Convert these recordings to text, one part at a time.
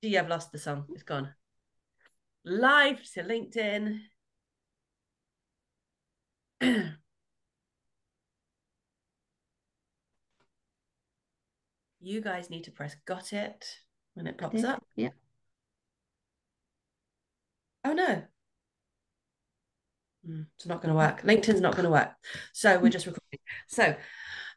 Gee, I've lost the song. It's gone. Live to LinkedIn. You guys need to press got it when it pops up. Yeah. Oh no. It's not going to work. LinkedIn's not going to work. So we're just recording. So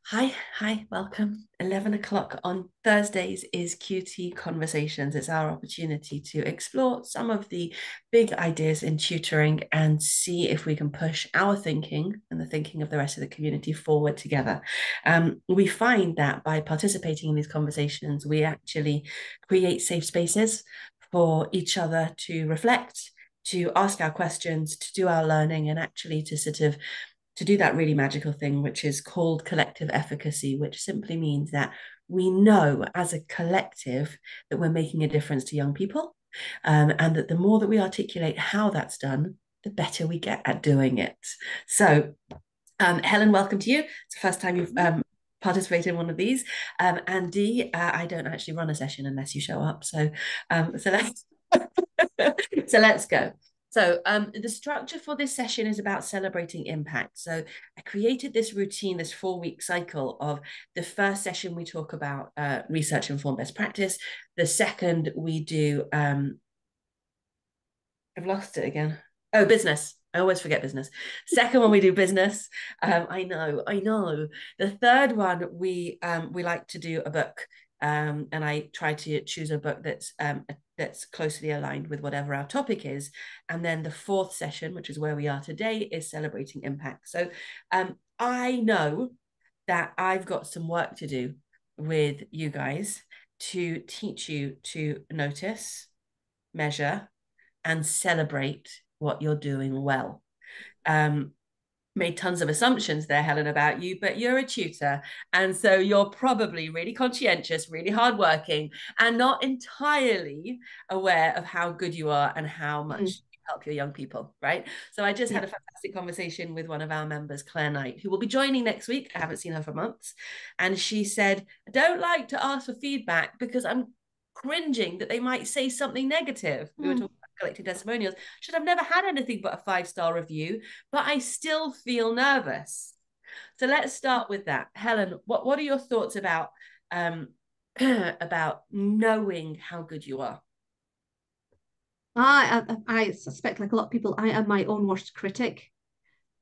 hi, welcome. 11 o'clock on Thursdays is QT Conversations. It's our opportunity to explore some of the big ideas in tutoring and see if we can push our thinking and the thinking of the rest of the community forward together. We find that by participating in these conversations, we actually create safe spaces for each other to reflect, to ask our questions, to do our learning, and actually to sort of to do that really magical thing, which is called collective efficacy, which simply means that we know as a collective that we're making a difference to young people, and that the more that we articulate how that's done, the better we get at doing it. So, Helen, welcome to you. It's the first time you've participated in one of these. And Dee, I don't actually run a session unless you show up. So let's so let's go. So the structure for this session is about celebrating impact. So I created this routine, this 4-week cycle of the first session we talk about research-informed best practice. The second we do, I've lost it again. Oh, business. I always forget business. Second one we do business. I know. The third one we like to do a book, and I try to choose a book that's closely aligned with whatever our topic is. And then the fourth session, which is where we are today, is celebrating impact. So I know that I've got some work to do with you guys to teach you to notice, measure, and celebrate what you're doing well. Um, Made tons of assumptions there, Helen, about you, but you're a tutor. And so you're probably really conscientious, really hardworking, and not entirely aware of how good you are and how much you help your young people, right? So I just had Yeah. a fantastic conversation with one of our members, Claire Knight, who will be joining next week. I haven't seen her for months. And she said, I don't like to ask for feedback because I'm cringing that they might say something negative. We were talking about collecting testimonials. She said, I've never had anything but a 5-star review, but I still feel nervous. So let's start with that. Helen, what are your thoughts about about knowing how good you are? I suspect, like a lot of people, I am my own worst critic.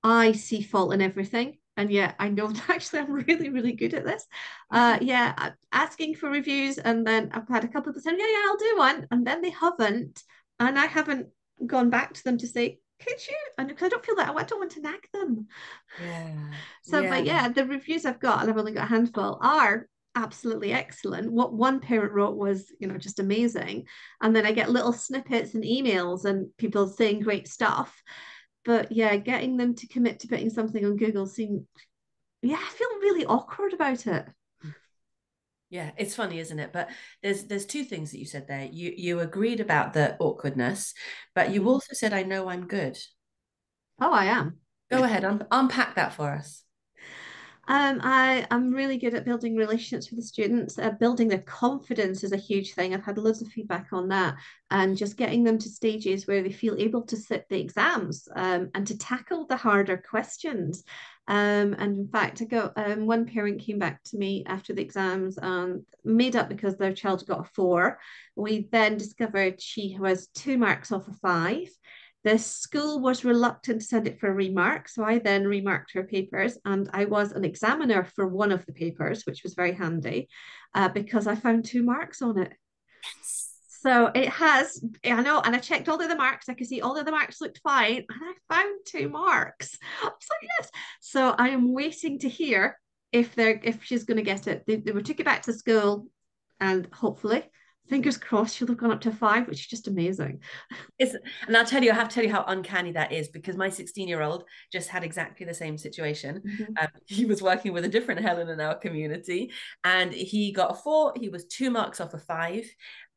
I see fault in everything. And yeah, I know that actually I'm really, really good at this. Asking for reviews, and then I've had a couple of people saying, yeah, I'll do one. And then they haven't. And I haven't gone back to them to say, could you? And because I don't feel that I don't want to nag them. Yeah, So, yeah. but yeah, the reviews I've got, and I've only got a handful, are absolutely excellent. What one parent wrote was, just amazing. And then I get little snippets and emails and people saying great stuff. But yeah, getting them to commit to putting something on Google yeah, I feel really awkward about it. Yeah, it's funny, isn't it? But there's two things that you said there. You agreed about the awkwardness, but you Mhm. also said, I know I'm good. Oh, I am. Go ahead, unpack that for us. I'm really good at building relationships with the students. Building their confidence is a huge thing. I've had loads of feedback on that, and just getting them to stages where they feel able to sit the exams and to tackle the harder questions. And in fact, I got one parent came back to me after the exams and made up because their child got a 4. We then discovered she was 2 marks off of 5. The school was reluctant to send it for a remark, so I then remarked her papers, and I was an examiner for one of the papers, which was very handy because I found 2 marks on it. So it has, I know, and I checked all the other marks. I could see all the other marks looked fine, and I found 2 marks. I was like, yes. So I am waiting to hear if she's going to get it. They took it back to school, and hopefully, fingers crossed, she'll have gone up to 5, which is just amazing. It's, and I'll tell you, I have to tell you how uncanny that is because my 16-year-old just had exactly the same situation. Mhm. He was working with a different Helen in our community, and he got a 4. He was 2 marks off of 5,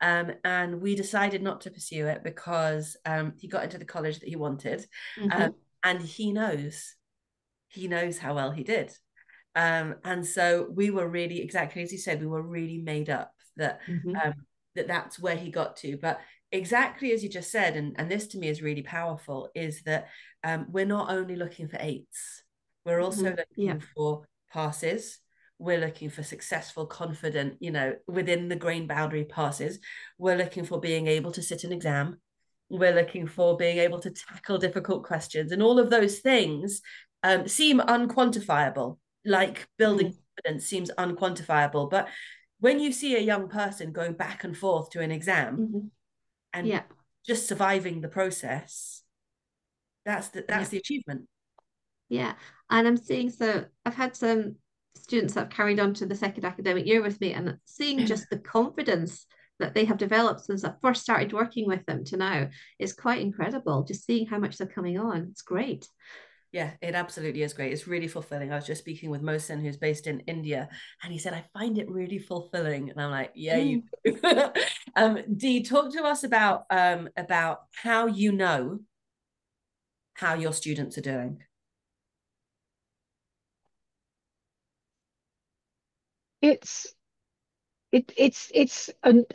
and we decided not to pursue it because he got into the college that he wanted, um, Mhm. and he knows how well he did. And so we were really, exactly as you said, we were really made up that Mhm. um, that that's where he got to. But exactly as you just said, and this to me is really powerful, is that we're not only looking for eights, we're also Yeah. looking for passes. We're looking for successful, confident, within the grain boundary passes. We're looking for being able to sit an exam. We're looking for being able to tackle difficult questions. And all of those things seem unquantifiable, like building Mm. confidence seems unquantifiable. But when you see a young person going back and forth to an exam Hmm. and Yeah. just surviving the process, that's Yeah. the achievement. Yeah. And I'm seeing, so I've had some students that have carried on to the second academic year with me, and seeing just the confidence that they have developed since I first started working with them to now is quite incredible. Just seeing how much they're coming on. It's great. Yeah, it absolutely is great. It's really fulfilling. I was just speaking with Mohsen, who's based in India, and he said, I find it really fulfilling. And I'm like, yeah, you Mm. do. Dee, talk to us about how you know how your students are doing. It's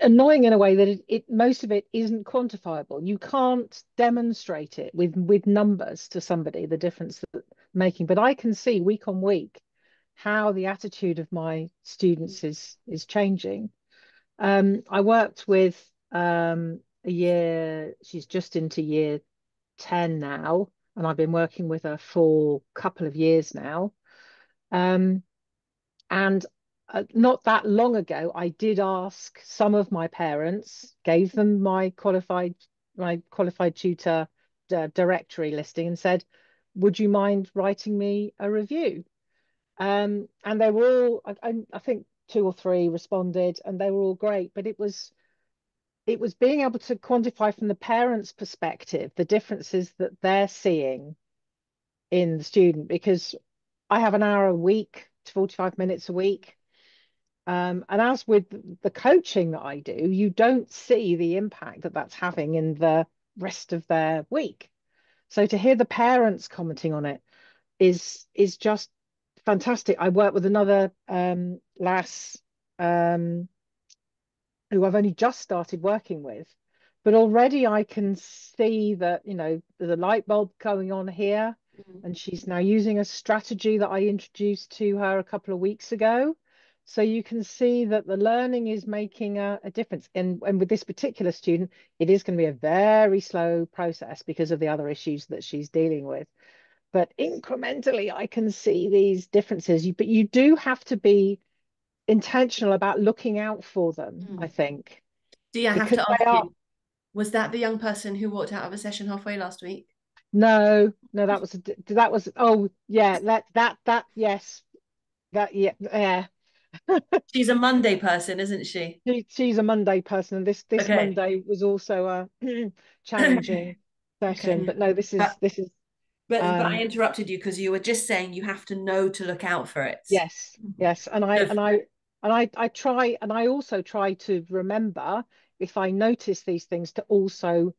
annoying in a way that it most of it isn't quantifiable. You can't demonstrate it with numbers to somebody the difference that making. But I can see week on week how the attitude of my students is changing. I worked with a year. She's just into year 10 now, and I've been working with her for a couple of years now. Um, and not that long ago, I did ask some of my parents, gave them my qualified tutor directory listing, and said, "Would you mind writing me a review?" And they were all, I think, two or three responded, and they were all great. But it was being able to quantify from the parents' perspective the differences that they're seeing in the student, because I have an hour a week to 45 minutes a week. And as with the coaching that I do, you don't see the impact that that's having in the rest of their week. So to hear the parents commenting on it is just fantastic. I work with another lass um, who I've only just started working with, but already I can see that, there's a light bulb going on here, and she's now using a strategy that I introduced to her a couple of weeks ago. So you can see that the learning is making a difference. And with this particular student, it is going to be a very slow process because of the other issues that she's dealing with. But incrementally, I can see these differences. But you do have to be intentional about looking out for them, I Mm. think, Dee, I have because to they ask are. you, was that the young person who walked out of a session halfway last week? No, no, that was oh yeah, that yes, that yeah, yeah. She's a Monday person, isn't she? She's a Monday person, and this Okay. Monday was also a challenging session. Okay. But no, this is But this is but I um interrupted you because you were just saying you have to know to look out for it. yes, yes, and I So and I and I try, and I also try to remember, if I notice these things, to also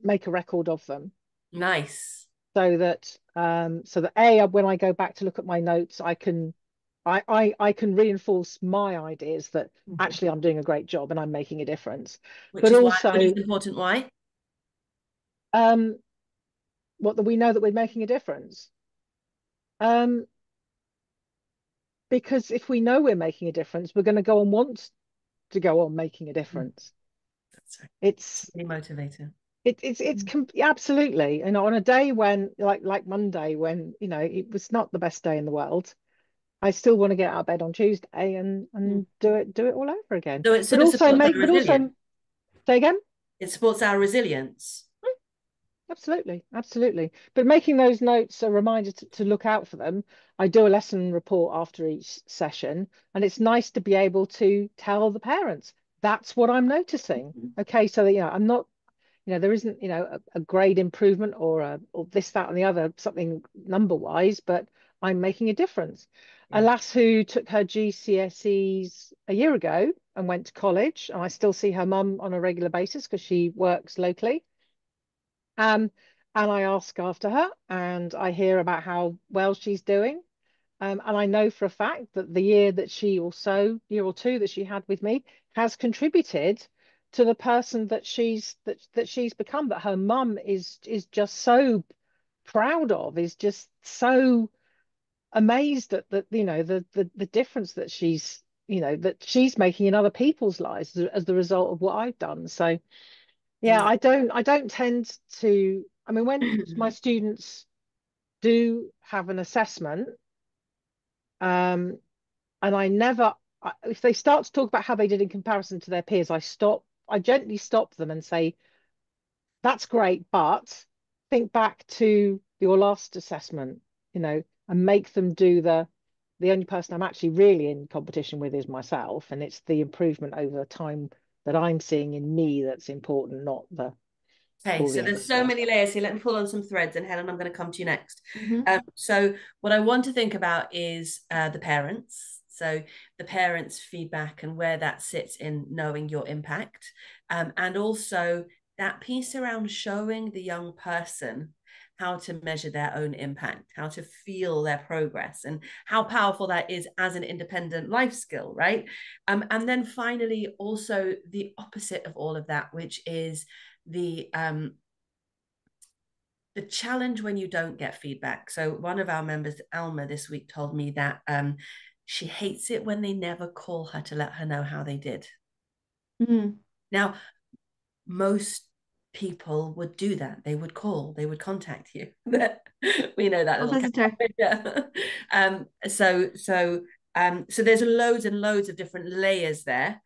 make a record of them, nice. so that A, when I go back to look at my notes, I can reinforce my ideas that Mhm. actually I'm doing a great job and I'm making a difference. Which But is why, which is also, important. Why? um, what that we know that we're making a difference. Um, because if we know we're making a difference, we're going to go and want to go on making a Mm. difference. That's right. It's It's really motivating. absolutely, and on a day when, like Monday, when it was not the best day in the world, I still want to get out of bed on Tuesday and Mm. do it all over again. So it But sort of also supports our make, but resilience. also say again. It supports our resilience. Absolutely, absolutely. But making those notes a reminder to look out for them. I do a lesson report after each session, and it's nice to be able to tell the parents that's what I'm noticing. Okay, so that I'm not, there isn't, a grade improvement or this, that, and the other, something number wise, but I'm making a difference. A Yeah. lass who took her GCSEs a year ago and went to college, and I still see her mum on a regular basis because she works locally. Um, and I ask after her and I hear about how well she's doing. And I know for a fact that the year that she or so, year or two that she had with me has contributed to the person that she's become, that her mum is just so proud of, is just so amazed at that, the difference that she's making in other people's lives as the result of what I've done. So yeah, Mm. I don't tend to, I mean, when my students do have an assessment, um, and if they start to talk about how they did in comparison to their peers, I gently stop them and say, that's great, but think back to your last assessment, and make them do the only person I'm actually really in competition with is myself, and it's the improvement over time that I'm seeing in me that's important, not Okay, all so the other there's so stuff. many layers here. Let me pull on some threads, and Helen, I'm going to come to you next. Mm-hmm. So, what I want to think about is the parents. So, the parents' feedback and where that sits in knowing your impact, and also that piece around showing the young person how to measure their own impact, how to feel their progress, and how powerful that is as an independent life skill, right? And then finally, also the opposite of all of that, which is the challenge when you don't get feedback. So one of our members, Alma, this week told me that she hates it when they never call her to let her know how they did. Mm. Now, most people would do that. They would call, they would contact you. We know that A little visitor. yeah. So there's loads and loads of different layers there.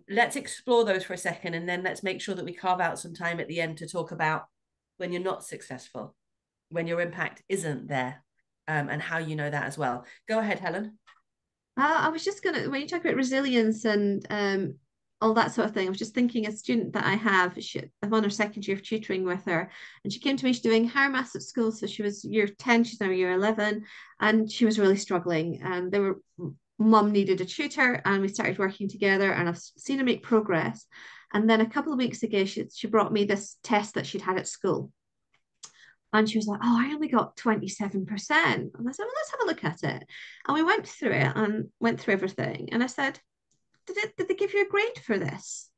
Let's explore those for a second, and then let's make sure that we carve out some time at the end to talk about when you're not successful, when your impact isn't there, and how you know that as well. Go ahead, Helen. I was just gonna, when you talk about resilience and all that sort of thing, I was just thinking a student that I have, I'm on her second year of tutoring with her, and she came to me, she's doing higher maths at school, so she was year 10, she's now year 11, and she was really struggling, and mum needed a tutor, and we started working together, and I've seen her make progress. And then a couple of weeks ago, she brought me this test that she'd had at school. And she was like, oh, I only got 27%. And I said, well, let's have a look at it. And we went through it and went through everything. And I said, did they give you a grade for this?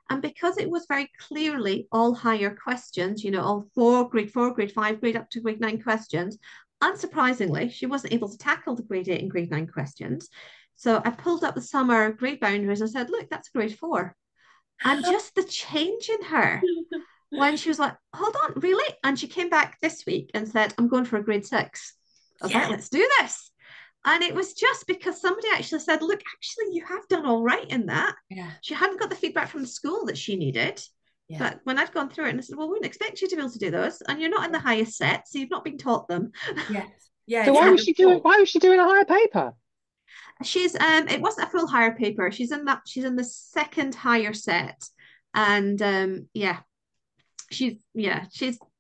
And because it was very clearly all higher questions, all four, grade five, grade up to grade nine questions, unsurprisingly, she wasn't able to tackle the grade eight and grade nine questions. So I pulled up the summer grade boundaries and said, look, that's grade four. And just the change in her when she was like, hold on, really? And she came back this week and said, I'm going for a grade six. I was like, Yeah, let's do this. And it was just because somebody actually said, look, actually, you have done all right in that. yeah, She hadn't got the feedback from the school that she needed. yeah, But when I'd gone through it and I said, well, we wouldn't expect you to be able to do those. And you're not in the highest set, so you've not been taught them. yes, yeah. So It's why not was your she doing fault. why was she doing a higher paper? She's it wasn't a full higher paper. She's in the second higher set. And yeah, she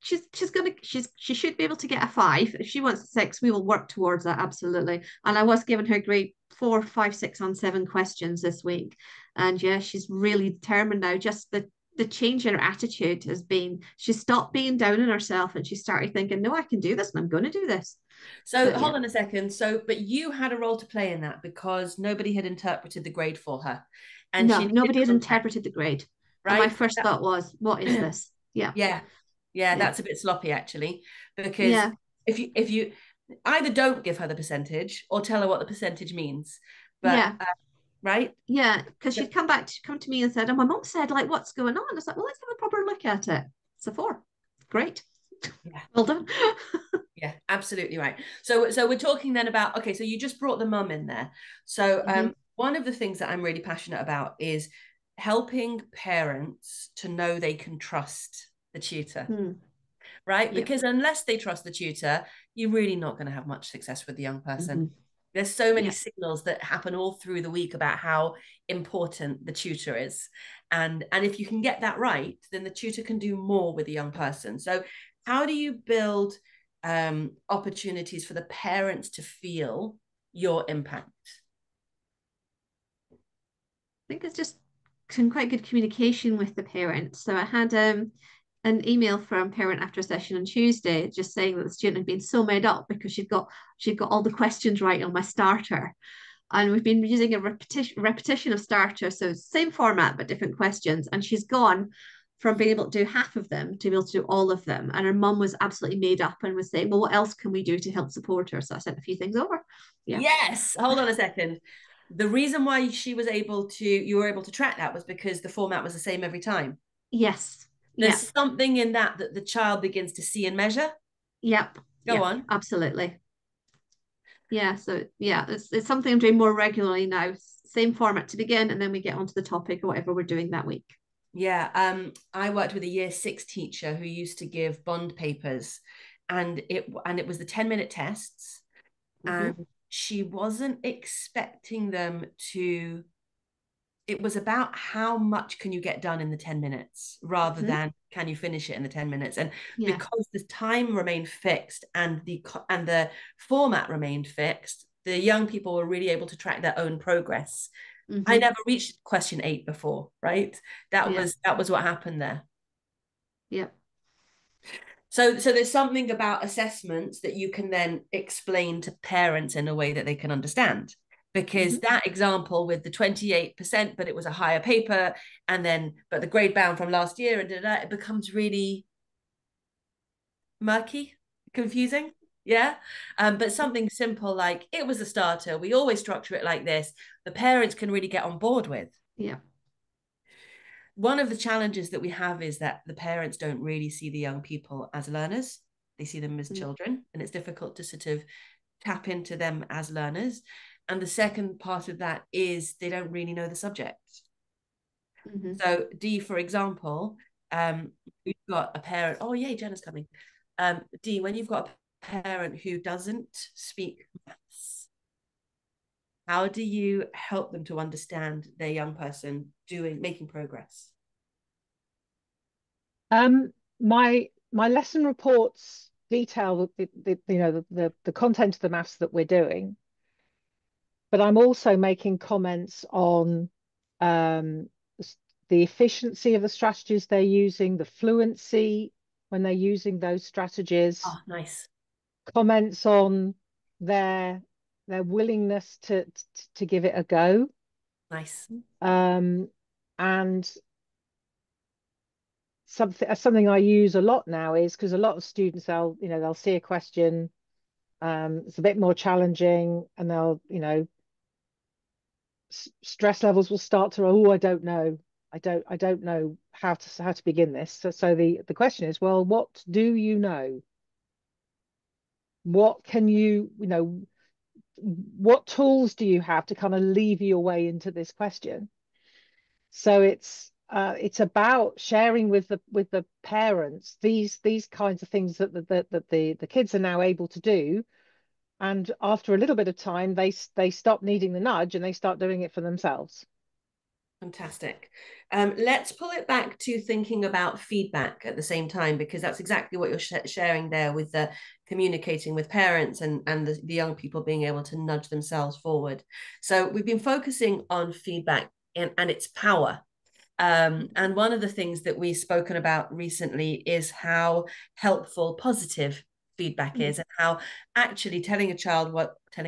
should be able to get a five. If she wants a six, we will work towards that, absolutely. And I was giving her grade four, five, six on seven questions this week. And yeah, she's really determined now. Just the change in her attitude has been, she stopped being down on herself and she started thinking, no, I can do this and I'm going to do this. So But hold yeah, on a second. So, but you had a role to play in that because nobody had interpreted the grade for her, and she no, needed nobody had context, interpreted the grade. And my right? first thought was, what is this? Yeah, Yeah, yeah, yeah, that's a bit sloppy actually, because yeah, if you either don't give her the percentage or tell her what the percentage means, but yeah. right? Yeah, because she'd come to me and said, and my mum said, like, what's going on? I was like, well, let's have a proper look at it. It's a four. Great. Yeah, Well done. yeah, absolutely right. So we're talking then about, okay, so you just brought the mum in there. So Mhm. one of the things that I'm really passionate about is helping parents to know they can trust the tutor, Mm. right? Yep. Because unless they trust the tutor, you're really not going to have much success with the young person. Mhm. There's so many Yep. signals that happen all through the week about how important the tutor is. And if you can get that right, then the tutor can do more with the young person. So how do you build opportunities for the parents to feel your impact? I think it's just some quite good communication with the parents. So I had an email from parent after a session on Tuesday, just saying that the student had been so made up because she'd got all the questions right on my starter. And we've been using a repetition of starter, so same format but different questions. And she's gone from being able to do half of them to be able to do all of them. And her mum was absolutely made up and was saying, well, what else can we do to help support her? So I sent a few things over. Yeah. Yes. Hold on a second. The reason why you were able to track that was because the format was the same every time. Yes. Yeah. There's something in that the child begins to see and measure. Yep. Go Yeah. on. Absolutely. Yeah. So yeah, it's something I'm doing more regularly now. Same format to begin, and then we get onto the topic or whatever we're doing that week. Yeah. I worked with a year 6 teacher who used to give bond papers, and it was the 10-minute tests, and Mm-hmm. she wasn't expecting them to. It was about how much can you get done in the 10 minutes rather Mm-hmm. than can you finish it in the 10 minutes. And Yeah. because the time remained fixed and the format remained fixed, the young people were really able to track their own progress. I Mm-hmm. never reached question 8 before, right? That Yeah. was that was what happened there. Yeah. So there's something about assessments that you can then explain to parents in a way that they can understand. Because Mm-hmm. that example with the 28%, but it was a higher paper, and then but the grade bound from last year, and it becomes really murky, confusing. Yeah. But something simple like it was a starter. We always structure it like this. The parents can really get on board with. Yeah. One of the challenges that we have is that the parents don't really see the young people as learners. They see them as Mm-hmm. children, and it's difficult to sort of tap into them as learners. And the second part of that is they don't really know the subject. Mm-hmm. So, Dee, for example, we've got a parent. Oh, yay, Jenna's coming. Dee, when you've got a parent who doesn't speak maths, how do you help them to understand their young person making progress? My lesson reports detail the content of the maths that we're doing, but I'm also making comments on um, the efficiency of the strategies they're using, the fluency when they're using those strategies, Oh, nice. comments on their their willingness to give it a go. Nice. And something I use a lot now is because a lot of students they'll see a question, it's a bit more challenging, and they'll stress levels will start to, oh, I don't know, I don't know how to begin this. So the question is, well, what do you know? What can what tools do you have to kind of lever your way into this question? So it's about sharing with the parents these kinds of things that the kids are now able to do, and after a little bit of time, they stop needing the nudge and they start doing it for themselves. Fantastic. Let's pull it back to thinking about feedback at the same time, because that's exactly what you're sharing there with the communicating with parents and the young people being able to nudge themselves forward. So we've been focusing on feedback and its power. And one of the things that we've spoken about recently is how helpful positive feedback is, and how actually telling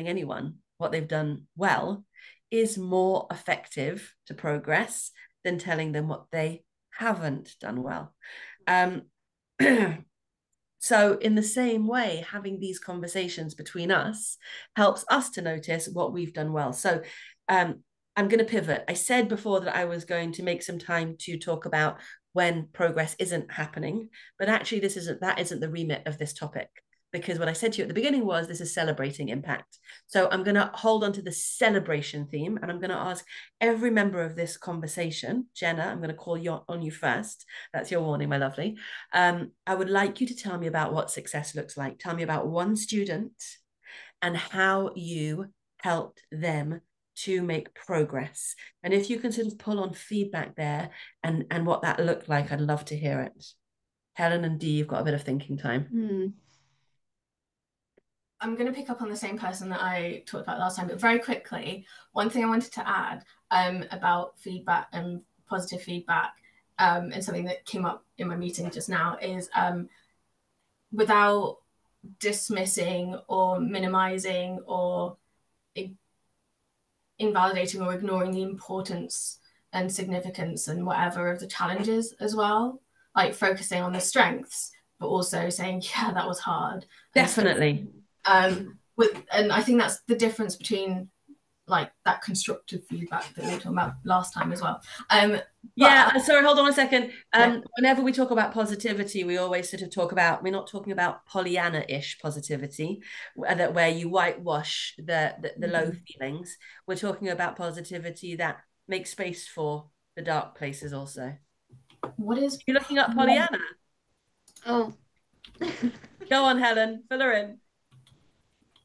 anyone what they've done well is more effective to progress than telling them what they haven't done well. Um, so, in the same way, having these conversations between us helps us to notice what we've done well. So, um, I'm going to pivot. I said before that I was going to make some time to talk about when progress isn't happening, but actually, that isn't the remit of this topic, because what I said to you at the beginning was this is celebrating impact. So I'm going to hold on to the celebration theme, and I'm going to ask every member of this conversation. Jenna, I'm going to call you on you first. That's your warning, my lovely. I would like you to tell me about what success looks like. Tell me about one student and how you helped them to make progress. And if you can sort of pull on feedback there and what that looked like, I'd love to hear it. Helen and Dee, you've got a bit of thinking time. I'm going to pick up on the same person that I talked about last time, but very quickly, one thing I wanted to add about feedback and positive feedback and something that came up in my meeting just now is without dismissing or minimizing or invalidating or ignoring the importance and significance and whatever of the challenges as well, like focusing on the strengths, but also saying, yeah, that was hard. Definitely. And I think that's the difference between like that constructive feedback that we were talking about last time as well. Sorry, hold on a second. Whenever we talk about positivity, we always sort of talk about, we're not talking about Pollyanna-ish positivity, where you whitewash the low feelings. We're talking about positivity that makes space for the dark places also. What is You're looking at Pollyanna? Oh. Go on, Helen, fill her in.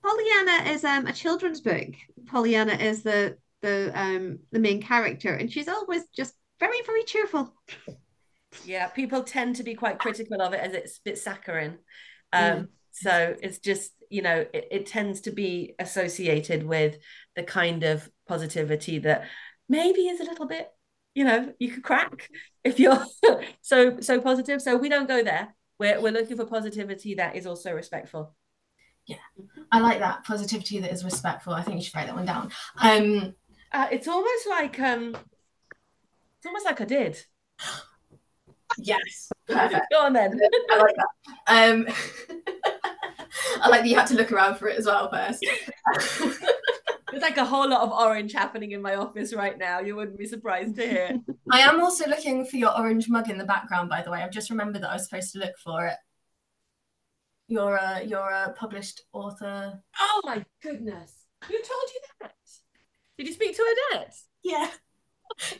Pollyanna is a children's book. Pollyanna is the main character, and she's always just very, very cheerful. Yeah, people tend to be quite critical of it as it's a bit saccharine. So it's just, it tends to be associated with the kind of positivity that maybe is a little bit, you could crack if you're so positive. So we don't go there. We're looking for positivity that is also respectful. Yeah, I like that positivity that is respectful. I think you should write that one down. It's almost like I did. Yes, perfect. Go on then. I like that. I like that you had to look around for it as well first. There's like a whole lot of orange happening in my office right now. You wouldn't be surprised to hear. I am also looking for your orange mug in the background, by the way. I've just remembered that I was supposed to look for it. You're a published author. Oh my goodness. Who told you that? Did you speak to Odette? Yeah.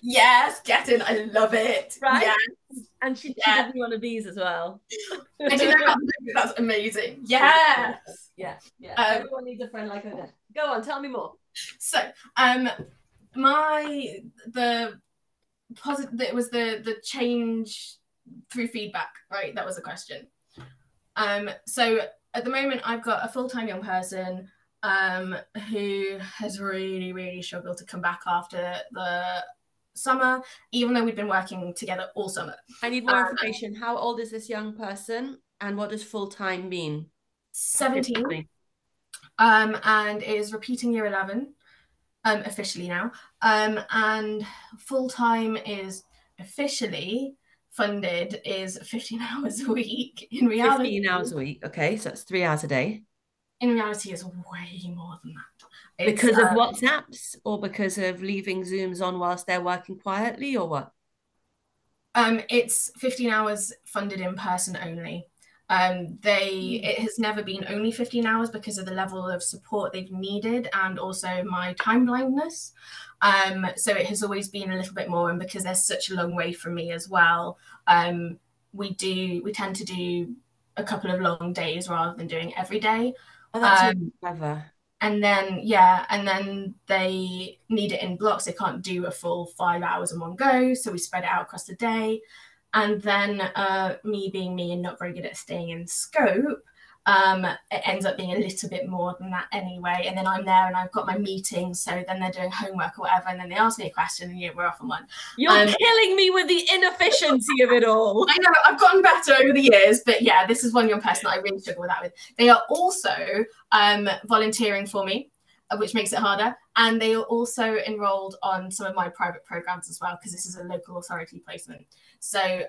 Yes, get in. I love it. Right? Yes. And she did me one of these as well. I do know that's amazing. Yes. Yeah. Everyone needs a friend like Odette. Go on, tell me more. So, it was the change through feedback, right? That was the question. So at the moment, I've got a full-time young person who has really, really struggled to come back after the summer, even though we've been working together all summer. I need more information. How old is this young person, and what does full-time mean? 17, and is repeating year 11 officially now, and full-time is officially funded is 15 hours a week. In reality, 15 hours a week. Okay, so that's 3 hours a day. In reality, it's way more than that. Because of WhatsApps, or because of leaving Zooms on whilst they're working quietly, or what? It's 15 hours funded in person only. It has never been only 15 hours because of the level of support they've needed, and also my time blindness. So it has always been a little bit more, and because there's such a long way from me as well, we tend to do a couple of long days rather than doing every day. Oh, that's really clever. And then they need it in blocks. They can't do a full 5 hours in one go, so we spread it out across the day. And then me being me and not very good at staying in scope, it ends up being a little bit more than that anyway. And then I'm there and I've got my meetings, so then they're doing homework or whatever, and then they ask me a question and we're off on one. You're killing me with the inefficiency of it all. I know, I've gotten better over the years, but yeah, this is one young person that I really struggle with that with. They are also volunteering for me, which makes it harder. And they are also enrolled on some of my private programs as well, because this is a local authority placement. So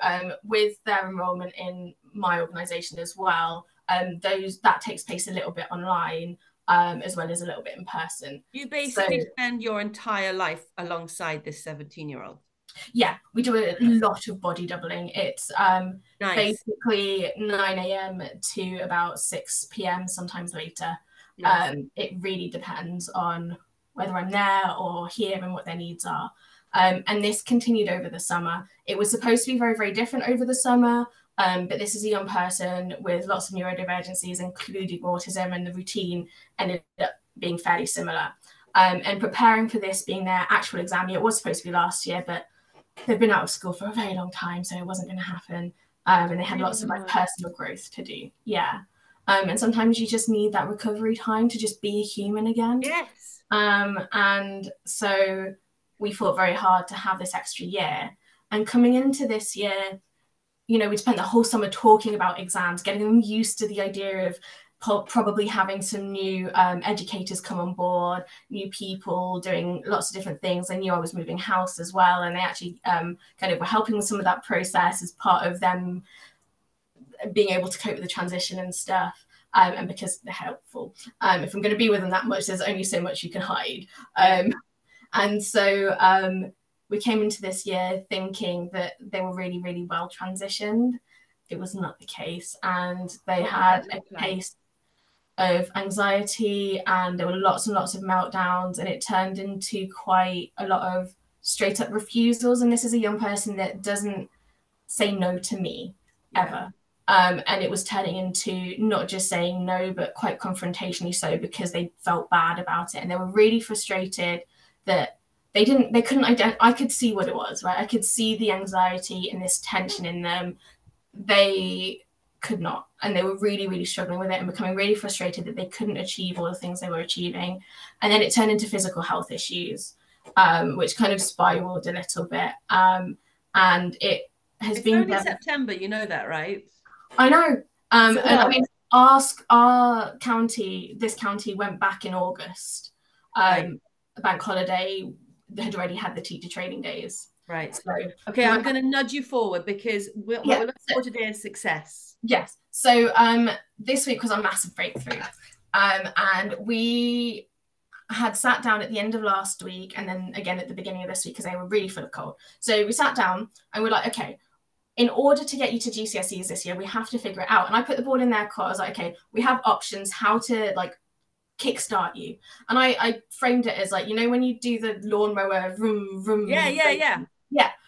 with their enrollment in my organisation as well, that takes place a little bit online, as well as a little bit in person. You basically spend your entire life alongside this 17-year-old. Yeah, we do a lot of body doubling. It's basically 9 a.m. to about 6 p.m, sometimes later. Nice. It really depends on whether I'm there or here and what their needs are. And this continued over the summer. It was supposed to be very, very different over the summer, but this is a young person with lots of neurodivergencies, including autism, and the routine ended up being fairly similar. And preparing for this being their actual exam year, it was supposed to be last year, but they've been out of school for a very long time, so it wasn't going to happen. And they had lots of personal growth to do. Yeah. And sometimes you just need that recovery time to just be a human again. Yes. And so we fought very hard to have this extra year. And coming into this year, we spent the whole summer talking about exams, getting them used to the idea of probably having some new educators come on board, new people doing lots of different things. They knew I was moving house as well, and they actually kind of were helping with some of that process as part of them being able to cope with the transition and stuff. And because they're helpful. If I'm going to be with them that much, there's only so much you can hide. And so we came into this year thinking that they were really, really well transitioned. It was not the case. And they had a case of anxiety, and there were lots and lots of meltdowns, and it turned into quite a lot of straight up refusals. And this is a young person that doesn't say no to me ever. And it was turning into not just saying no, but quite confrontationally so, because they felt bad about it. And they were really frustrated that they couldn't identify. I could see what it was, right? I could see the anxiety and this tension in them. They could not. And they were really, really struggling with it and becoming really frustrated that they couldn't achieve all the things they were achieving. And then it turned into physical health issues, which kind of spiraled a little bit. And it has been only September, you know that, right? I know. And I mean, our county, this county went back in August. Right. Bank holiday, they had already had the teacher training days. Right. So, okay, I'm going to nudge you forward because what we're looking for today is success. Yes. So this week was our massive breakthrough. And we had sat down at the end of last week and then again at the beginning of this week because they were really full of cold. So we sat down and we're like, okay, in order to get you to GCSEs this year, we have to figure it out. And I put the ball in their court. I was like, okay, we have options how to like kickstart you. And I framed it as like, when you do the lawnmower, vroom, vroom. Yeah.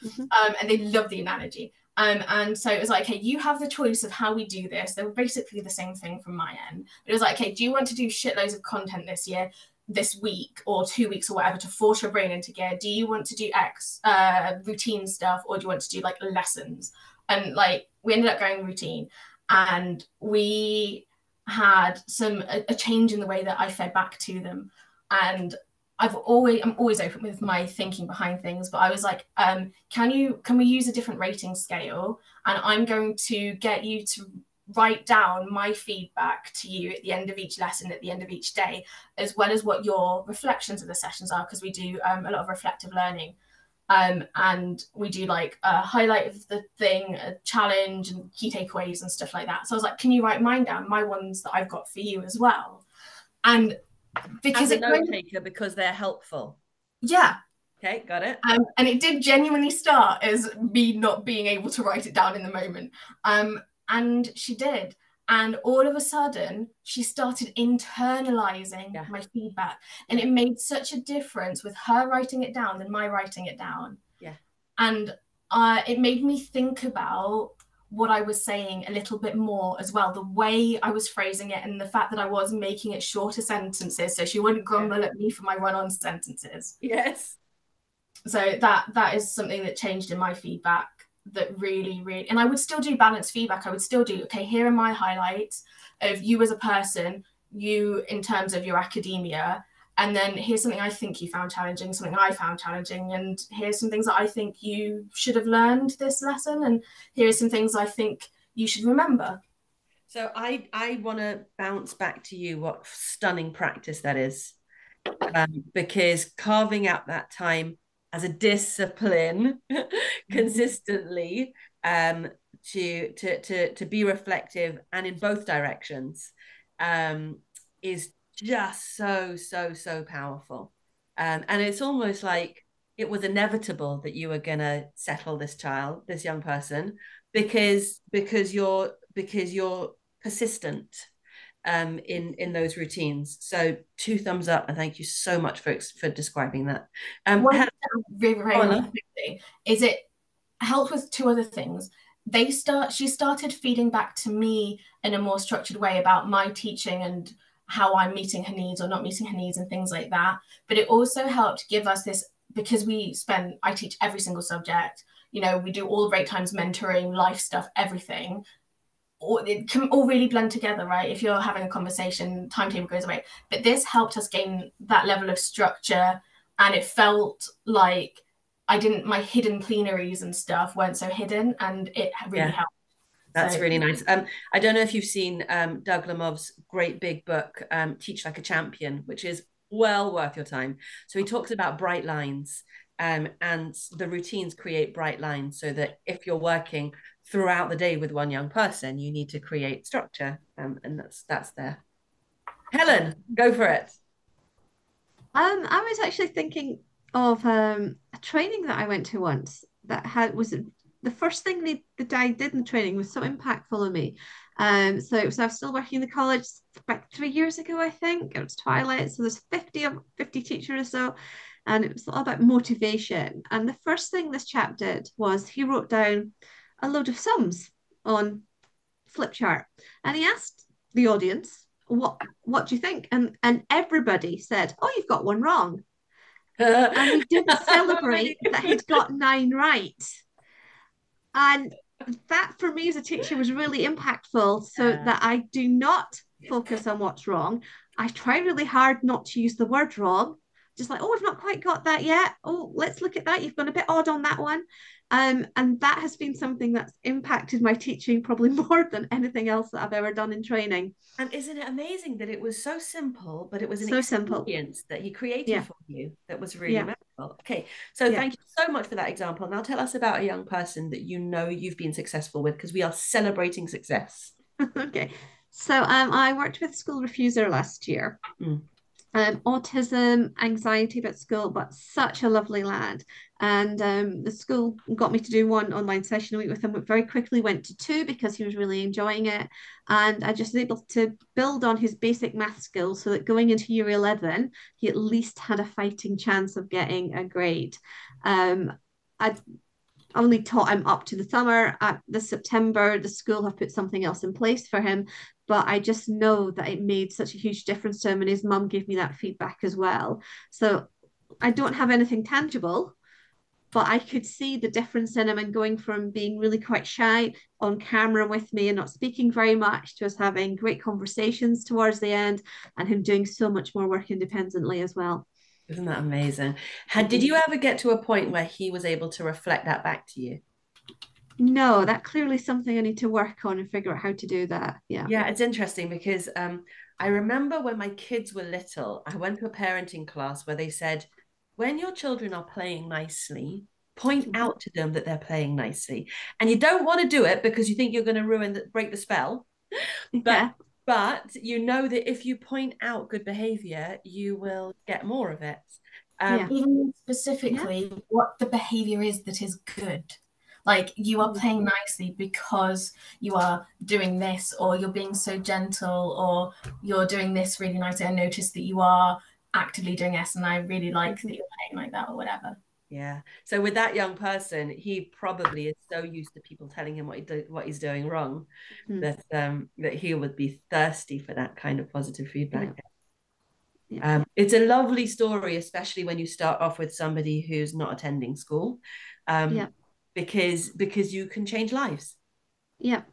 Mm-hmm. And they love the analogy. And so it was like, okay, you have the choice of how we do this. They were basically the same thing from my end. But it was like, okay, do you want to do shitloads of content this year, this week or 2 weeks or whatever to force your brain into gear? Do you want to do routine stuff, or do you want to do like lessons? And like we ended up going routine, and we had a change in the way that I fed back to them. And I'm always open with my thinking behind things, but I was like, can we use a different rating scale? And I'm going to get you to write down my feedback to you at the end of each lesson, at the end of each day, as well as what your reflections of the sessions are, because we do a lot of reflective learning. And we do like a highlight of the thing, a challenge and key takeaways and stuff like that. So I was like, can you write mine down, my ones that I've got for you as well? And because as a note taker, because they're helpful. Yeah. Okay, got it. And it did genuinely start as me not being able to write it down in the moment. And she did. And all of a sudden, she started internalizing my feedback. And it made such a difference with her writing it down than my writing it down. Yeah. And it made me think about what I was saying a little bit more as well, the way I was phrasing it and the fact that I was making it shorter sentences so she wouldn't grumble at me for my run-on sentences. Yes. So that is something that changed in my feedback that really, really, and I would still do balanced feedback. I would still do, okay, here are my highlights of you as a person, you in terms of your academia, and then here's something I think you found challenging, something I found challenging, and here's some things that I think you should have learned this lesson, and here's some things I think you should remember. So I want to bounce back to you what stunning practice that is, because carving out that time as a discipline consistently to be reflective and in both directions is just so powerful. And it's almost like it was inevitable that you were gonna settle this young person, because you're persistent in those routines. So 2 thumbs up, and thank you so much for describing that. Very quickly, is it helped with 2 other things. She started feeding back to me in a more structured way about my teaching and how I'm meeting her needs or not meeting her needs and things like that. But it also helped give us this, because I teach every single subject, we do all break times, mentoring, life stuff, everything. It can all really blend together, right? If you're having a conversation, timetable goes away. But this helped us gain that level of structure, and it felt like my hidden plenaries and stuff weren't so hidden, and it really helped. That's really nice. I don't know if you've seen Doug Lemov's great big book, Teach Like a Champion, which is well worth your time. So he talks about bright lines, and the routines create bright lines, so that if you're working throughout the day with one young person, you need to create structure, and that's there. Helen, go for it. I was actually thinking of a training that I went to once that was the first thing that I did in the training was so impactful on me. So I was still working in the college about 3 years ago, I think. It was Twilight, so there's 50 teachers or so, and it was all about motivation. And the first thing this chap did was he wrote down a load of sums on flip chart, and he asked the audience, what do you think? And everybody said, oh, you've got one wrong. And we didn't celebrate that he'd got 9 right. And that for me as a teacher was really impactful, so that I do not focus on what's wrong. I try really hard not to use the word wrong. Just like, oh, we've not quite got that yet. Oh, let's look at that. You've gone a bit odd on that one. And that has been something that's impacted my teaching probably more than anything else that I've ever done in training. And isn't it amazing that it was so simple, but it was an so experience simple that he created for you that was really memorable. Okay, so Yeah. thank you so much for that example. Now tell us about a young person that you know you've been successful with, because we are celebrating success. Okay, so I worked with a school refuser last year. Autism, anxiety about school, but such a lovely lad. And the school got me to do one online session a week with him, but very quickly went to 2 because he was really enjoying it. And I just was able to build on his basic math skills so that going into year 11, he at least had a fighting chance of getting a grade. I only taught him up to the summer. At the September, the school have put something else in place for him. But I just know that it made such a huge difference to him, and his mum gave me that feedback as well. So I don't have anything tangible, but I could see the difference in him, and going from being really quite shy on camera with me and not speaking very much to us having great conversations towards the end, and him doing so much more work independently as well. Isn't that amazing? Did you ever get to a point where he was able to reflect that back to you? No, that clearly something I need to work on and figure out how to do that. Yeah. Yeah, it's interesting because I remember when my kids were little, I went to a parenting class where they said, when your children are playing nicely, point out to them that they're playing nicely. And you don't want to do it because you think you're going to break the spell. But you know that if you point out good behavior, you will get more of it. Even specifically what the behavior is that is good. Like, you are playing nicely because you are doing this, or you're being so gentle, or you're doing this really nicely. I noticed that you are actively doing this, and I really like that you're playing like that, or whatever. Yeah. So with that young person, he probably is so used to people telling him what he's doing wrong that he would be thirsty for that kind of positive feedback. It's a lovely story, especially when you start off with somebody who's not attending school. Because you can change lives. Yeah,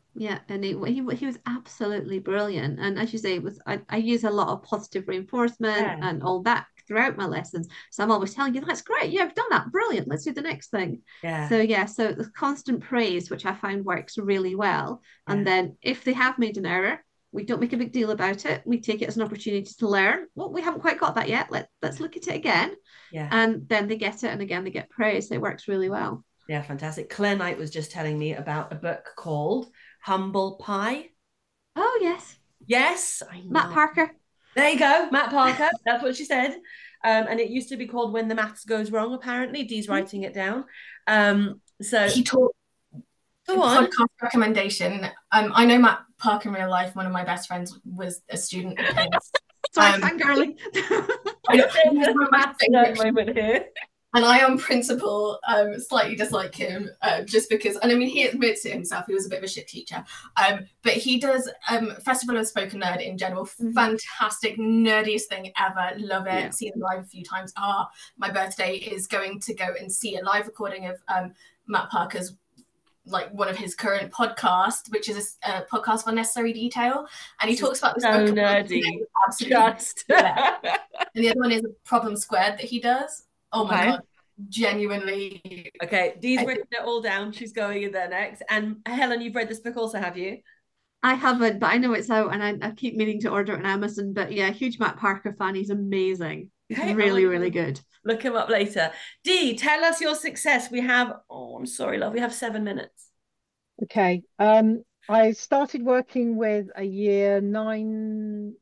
and he was absolutely brilliant. And as you say, I use a lot of positive reinforcement and all that throughout my lessons. So I'm always telling you, that's great. Yeah, I've done that. Brilliant. Let's do the next thing. So the constant praise, which I find works really well. And then if they have made an error, we don't make a big deal about it. We take it as an opportunity to learn. Well, we haven't quite got that yet. Let's look at it again. And then they get it, and again they get praise. It works really well. Yeah, fantastic. Claire Knight was just telling me about a book called Humble Pie. Oh, yes. Yes, I know. Matt Parker. There you go, Matt Parker. That's what she said. And it used to be called When the Maths Goes Wrong, apparently. Dee's writing it down. So he taught podcast recommendation. I know Matt Parker in real life. One of my best friends was a student of his. Sorry, fangirling. I know, maths moment here. And I, on principle, slightly dislike him just because, and I mean, he admits it himself, he was a bit of a shit teacher. But he does Festival of Spoken Nerd in general. Fantastic, nerdiest thing ever. Love it. Seen him live a few times. My birthday is going to go and see a live recording of Matt Parker's, like, one of his current podcasts, which is a podcast for Necessary Detail. And he talks about this so book. Nerdy. Absolutely. And the other one is Problem Squared that he does. Oh my God. genuinely. Okay, Dee's written it all down. She's going in there next. And Helen, you've read this book also, have you? I haven't, but I know it's out, and I keep meaning to order it on Amazon. But yeah, huge Matt Parker fan. He's amazing. He's Okay, really, really good. Look him up later. Dee, tell us your success. We have, oh, I'm sorry, love. We have 7 minutes. Okay. I started working with a year 9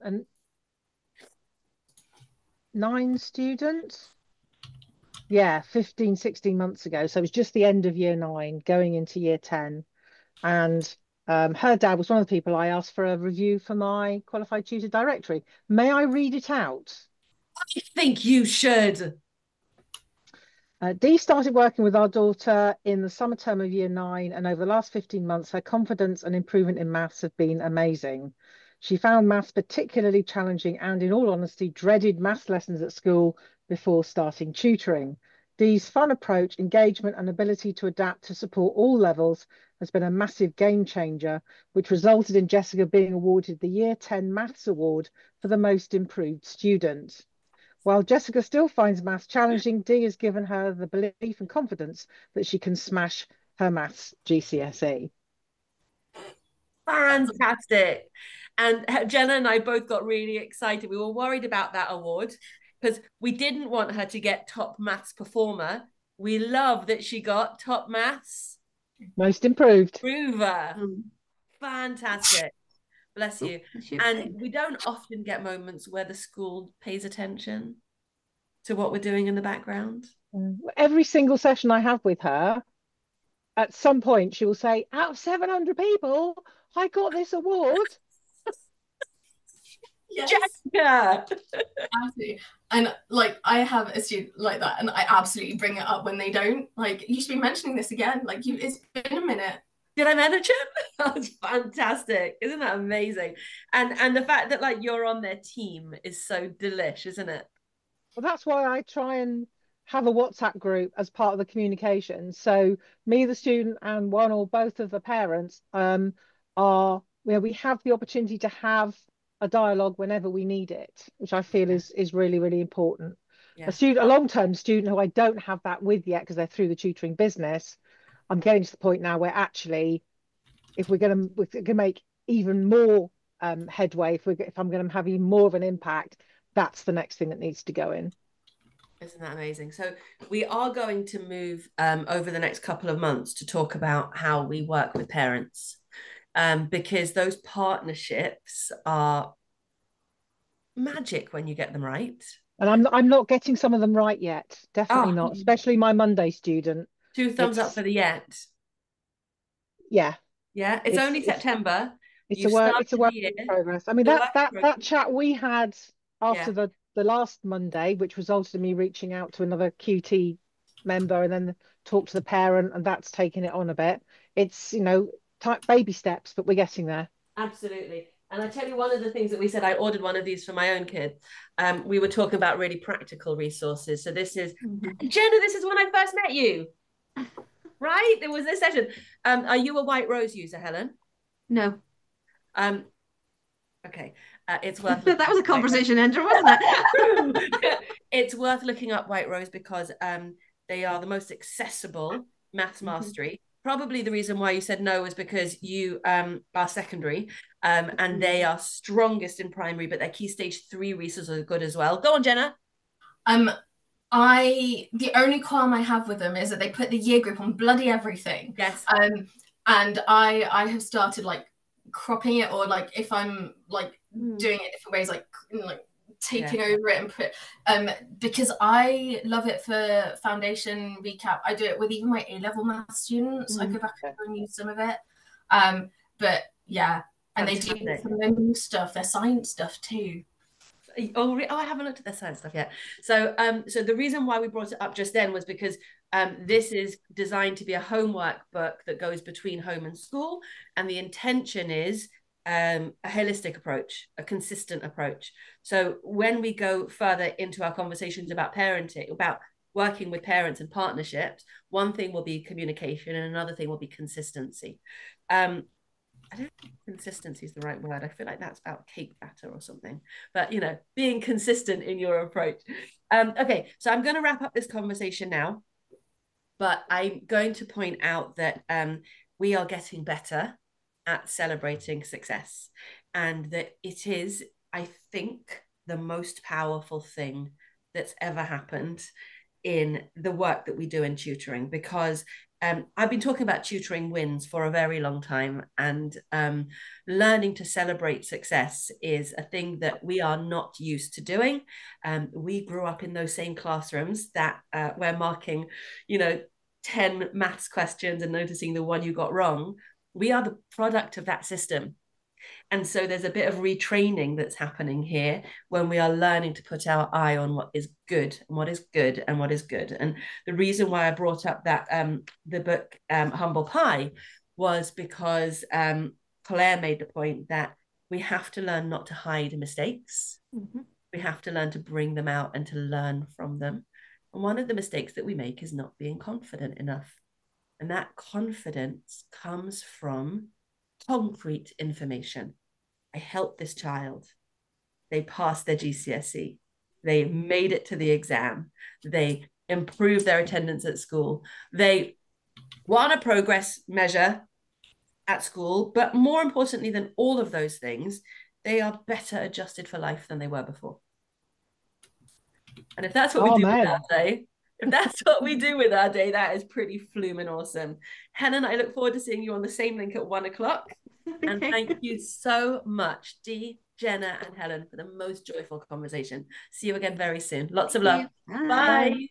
student. Yeah, 15, 16 months ago. So it was just the end of year 9, going into year 10. And her dad was one of the people I asked for a review for my qualified tutor directory. May I read it out? I think you should. Dee started working with our daughter in the summer term of year 9, and over the last 15 months, her confidence and improvement in maths have been amazing. She found maths particularly challenging and, in all honesty, dreaded maths lessons at school before starting tutoring. Dee's fun approach, engagement, and ability to adapt to support all levels has been a massive game changer, which resulted in Jessica being awarded the Year 10 Maths Award for the most improved student. While Jessica still finds maths challenging, Dee has given her the belief and confidence that she can smash her maths GCSE. Fantastic. And Jenna and I both got really excited. We were worried about that award because we didn't want her to get top maths performer. We love that she got top maths Most improved. improver. Fantastic. Bless you. And we don't often get moments where the school pays attention to what we're doing in the background. Every single session I have with her, at some point she will say, out of 700 people, I got this award. Yes. Jessica! Absolutely. And like I have a student like that, and I absolutely bring it up when they don't. Like, you should be mentioning this again. Like, it's been a minute. Did I manage it? That's fantastic. Isn't that amazing? And the fact that like you're on their team is so delish, isn't it? Well, that's why I try and have a WhatsApp group as part of the communication. So me, the student, and one or both of the parents are, we have the opportunity to have a dialogue whenever we need it, which I feel is really, really important. Yeah. A long-term student who I don't have that with yet because they're through the tutoring business, I'm getting to the point now where actually, if we're going to make even more headway, if I'm going to have even more of an impact, that's the next thing that needs to go in. Isn't that amazing? So we are going to move over the next couple of months to talk about how we work with parents, because those partnerships are magic when you get them right. And I'm not getting some of them right yet. Definitely not, especially my Monday student. 2 thumbs up for the yet. Yeah. Yeah, it's only September. It's a work in progress. I mean, that chat we had after the last Monday, which resulted in me reaching out to another QT member and then talk to the parent, and that's taking it on a bit. It's, baby steps, but we're getting there. Absolutely. And I tell you, one of the things that we said, I ordered one of these for my own kid. We were talking about really practical resources. So this is, Jenna, this is when I first met you, right? There was this session. Are you a White Rose user, Helen? No. Okay. It's worth that was a conversation ender, wasn't it? It's worth looking up White Rose because they are the most accessible maths mastery. Probably the reason why you said no is because you are secondary, and they are strongest in primary, but their key stage 3 resources are good as well. Go on, Jenna. The only qualm I have with them is that they put the year group on bloody everything. Yes. And I have started like cropping it, or like if I'm like doing it different ways, like taping over it and put because I love it for foundation recap. I do it with even my A-level math students. I go back and use some of it. But yeah, and they do some new stuff, their science stuff too. Oh, I haven't looked at their science stuff yet. So the reason why we brought it up just then was because this is designed to be a homework book that goes between home and school, and the intention is a holistic approach, a consistent approach. So when we go further into our conversations about parenting, about working with parents and partnerships, one thing will be communication and another thing will be consistency. I don't think consistency is the right word. I feel like that's about cake batter or something. But, you know, being consistent in your approach. Okay, so I'm going to wrap up this conversation now. But I'm going to point out that we are getting better at celebrating success, and that it is, I think, the most powerful thing that's ever happened in the work that we do in tutoring, because I've been talking about tutoring wins for a very long time, and learning to celebrate success is a thing that we are not used to doing. We grew up in those same classrooms that we're marking, you know, 10 maths questions and noticing the one you got wrong. We are the product of that system. And so there's a bit of retraining that's happening here when we are learning to put our eye on what is good and what is good and what is good. And the reason why I brought up that the book Humble Pie was because Claire made the point that we have to learn not to hide mistakes. Mm-hmm. We have to learn to bring them out and to learn from them. And one of the mistakes that we make is not being confident enough. And that confidence comes from concrete information. I helped this child. They passed their GCSE. They made it to the exam. They improved their attendance at school. They won a progress measure at school. But more importantly than all of those things, they are better adjusted for life than they were before. And if that's what we do with our day, if that's what we do with our day, that is pretty flumin' awesome. Helen, I look forward to seeing you on the same link at 1 o'clock. And thank you so much, Dee, Jenna, and Helen, for the most joyful conversation. See you again very soon. Lots of love. Bye. Bye.